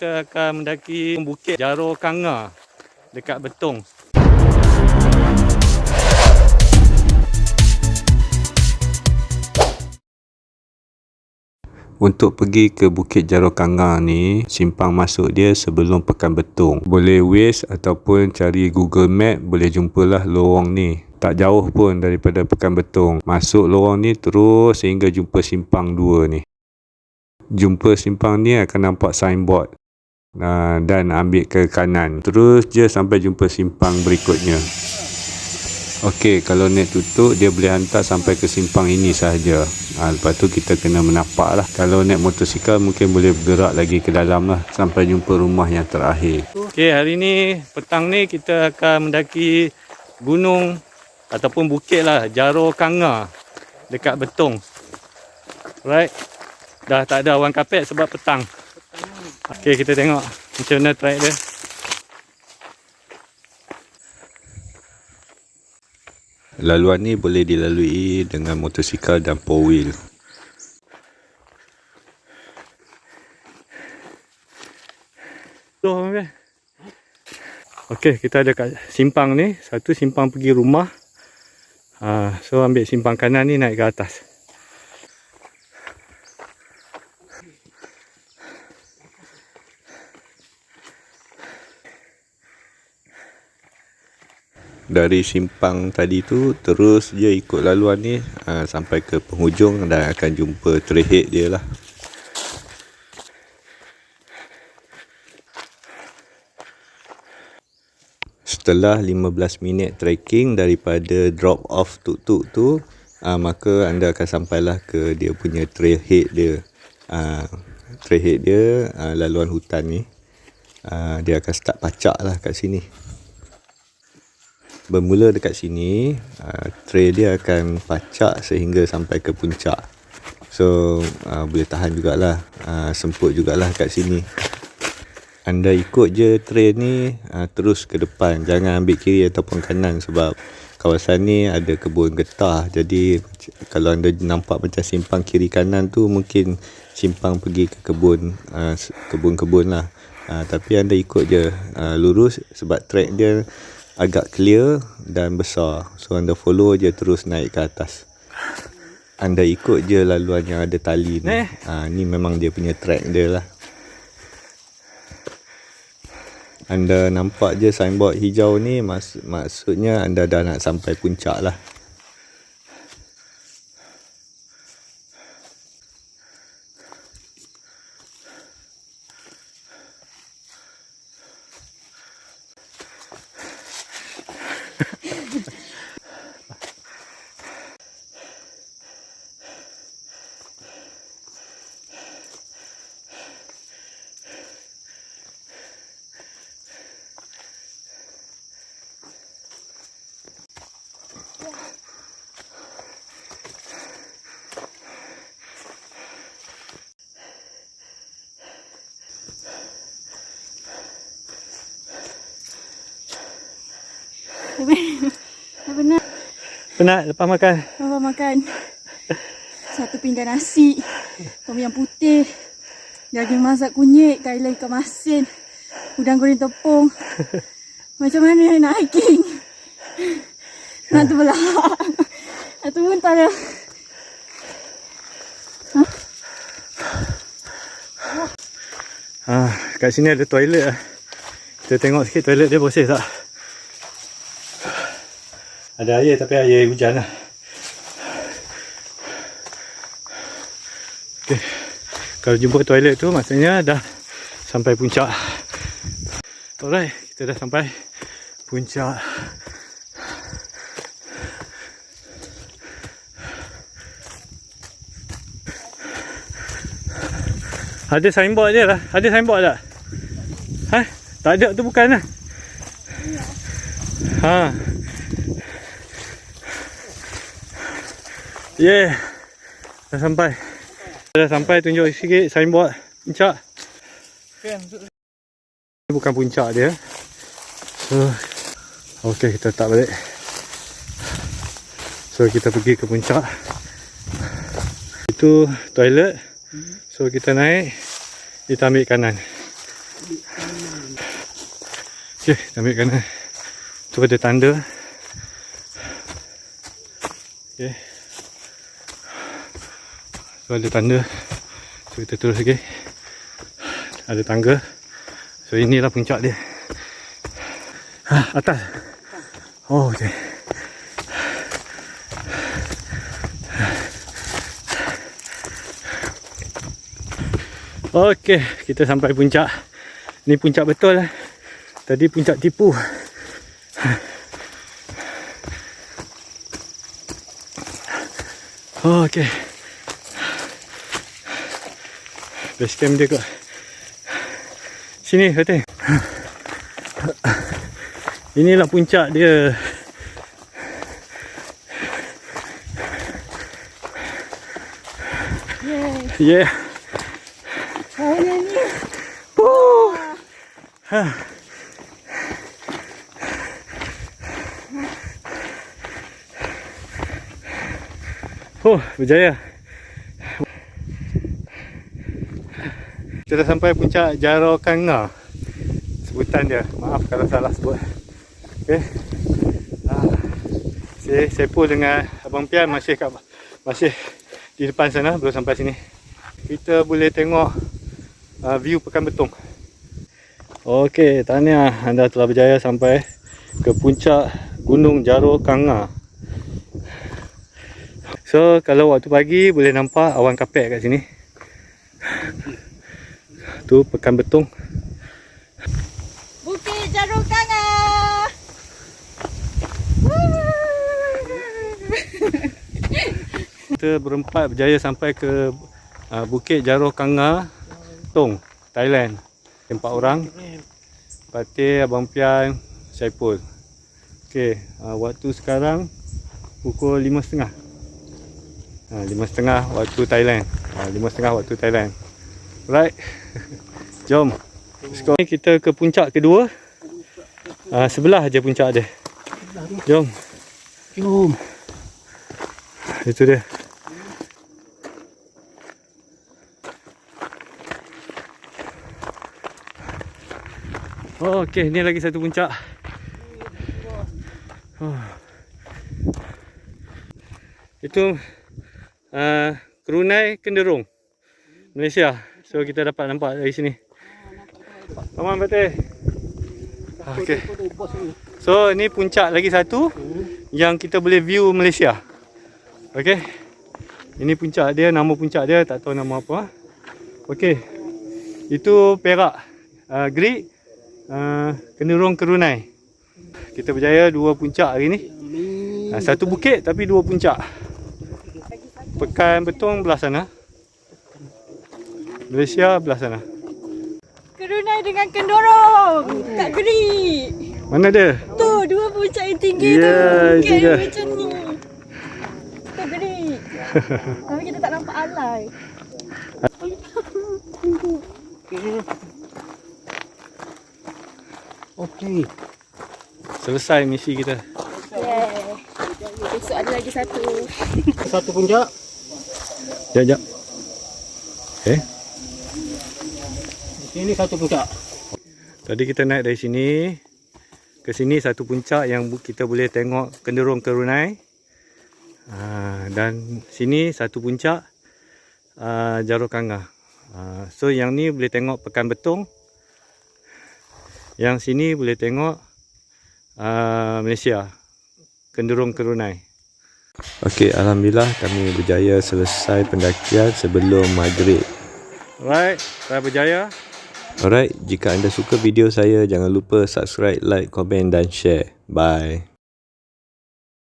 kita akan mendaki Bukit Jaro Kanga dekat Betong. Untuk pergi ke Bukit Jaro Kanga ni, simpang masuk dia sebelum Pekan Betong. Boleh Waze ataupun cari Google Map, boleh jumpalah lorong ni. Tak jauh pun daripada Pekan Betong. Masuk lorong ni terus sehingga jumpa simpang 2 ni. Jumpa simpang ni akan nampak signboard dan ambil ke kanan. Terus je sampai jumpa simpang berikutnya. Okey, kalau net tutup dia boleh hantar sampai ke simpang ini sahaja. Lepas tu kita kena menapak lah. Kalau net motosikal mungkin boleh bergerak lagi ke dalam lah sampai jumpa rumah yang terakhir. Okey, hari ni petang ni kita akan mendaki gunung ataupun bukit lah Jaro Kanga dekat Betong. Right. Dah tak ada awan kapet sebab petang. Okey, kita tengok macam mana track dia. Laluan ni boleh dilalui dengan motosikal dan 4-wheel. Okey, kita ada kat simpang ni. Satu simpang pergi rumah. So ambil simpang kanan ni naik ke atas. Dari simpang tadi tu terus je ikut laluan ni sampai ke penghujung dan akan jumpa trailhead dia lah. Setelah 15 minit trekking daripada drop off tuk-tuk tu, maka anda akan sampailah ke dia punya trailhead dia. Trailhead dia laluan hutan ni. Dia akan start pacak lah kat sini. Bermula dekat sini, trail dia akan pacak sehingga sampai ke puncak. So boleh tahan jugalah, semput jugalah kat sini. Anda ikut je trail ni terus ke depan, jangan ambil kiri ataupun kanan sebab kawasan ni ada kebun getah. Jadi kalau anda nampak macam simpang kiri kanan tu mungkin simpang pergi ke kebun-kebun lah. Tapi anda ikut je lurus sebab track dia agak clear dan besar. So anda follow je terus naik ke atas. Anda ikut je laluan yang ada tali ni. Ni memang dia punya track dia lah. Anda nampak je signboard hijau ni, maksudnya anda dah nak sampai puncak lah. Penat. Penat lepas makan. Lepas makan. Satu pinggan nasi, tom yam putih, daging masak kunyit, kailan ikan masin, udang goreng tepung. Macam mana nak hiking? Nak terbelah. Nak muntah dah. Kat sini ada toilet lah. Kita tengok sikit toilet dia bersih tak? Ada air tapi air hujan lah. Okay. Kalau jumpa toilet tu maksudnya dah sampai puncak. Alright, kita dah sampai puncak. Ada signboard je lah. Ada signboard tak? Tak ada tu bukan lah. Yeah. Dah sampai. Dah sampai, tunjuk sikit signboard puncak. Ini bukan puncak dia. So, okey, kita tak balik. So kita pergi ke puncak. Itu toilet. So kita naik, kita ambil kanan. Okay, kita ambil kanan. Tu ada tanda. Okay. Tu ada tanda. So kita terus lagi. Ada tangga. So inilah puncak dia. Atas. Oh, okay. Okay, kita sampai puncak. Ni puncak betul lah. Tadi puncak tipu. Oh, okay. Base camp dia kot. Sini, Fatih. Inilah puncak dia. Yeah. Saya ni. Berjaya. Kita dah sampai puncak Jaro Kanga. Sebutan dia. Maaf kalau salah sebut. Okey. Saya Sepul dengan Abang Pian masih di depan sana, belum sampai sini. Kita boleh tengok view Pekan Betung. Okey, tahniah, anda telah berjaya sampai ke puncak Gunung Jaro Kanga. So, kalau waktu pagi boleh nampak awan kapek kat sini. Tu Pekan Betung. Bukit Jaro Kanga. Kita berempat berjaya sampai ke Bukit Jaro Kanga, Tong, Thailand. 4 orang. Fatih, Abang Pian, Saipul. Okey, waktu sekarang pukul 5.30. 5.30 waktu Thailand. 5.30 waktu Thailand. Right. Jom. Let's go. Kita ke puncak kedua. Sebelah aja puncak dia. Jom. Jom. Itu dia. Oh, okey, ni lagi satu puncak. Itu Kerunai Kenderung, Malaysia. So kita dapat nampak dari sini. Come on, Fatih. Okey. So ni puncak lagi satu yang kita boleh view Malaysia. Okey. Ini puncak dia, nama puncak dia tak tahu nama apa. Okey. Itu Perak, Great, Kenderung Kerunai. Kita berjaya 2 puncak hari ni. Satu bukit tapi 2 puncak. Pekan Betung belah sana. Malaysia belah sana. Kerunai dengan Kendorong kat Gerik. Mana dia? Tu 2 puncak yang tinggi tu. Itu dia. Macam ni. Kat Gerik. Tapi kita tak nampak alai. Okey. Selesai misi kita. Yeah. Besok ada lagi satu. Satu puncak. Jap. Okay. Ini satu puncak. Tadi kita naik dari sini ke sini, satu puncak yang kita boleh tengok Kenderung Kerunai. Dan sini satu puncak Jaro Kanga. So yang ni boleh tengok Pekan Betung. Yang sini boleh tengok Malaysia, Kenderung Kerunai. Okey, alhamdulillah kami berjaya selesai pendakian sebelum maghrib. Alright, saya berjaya. Alright, jika anda suka video saya, jangan lupa subscribe, like, komen dan share. Bye.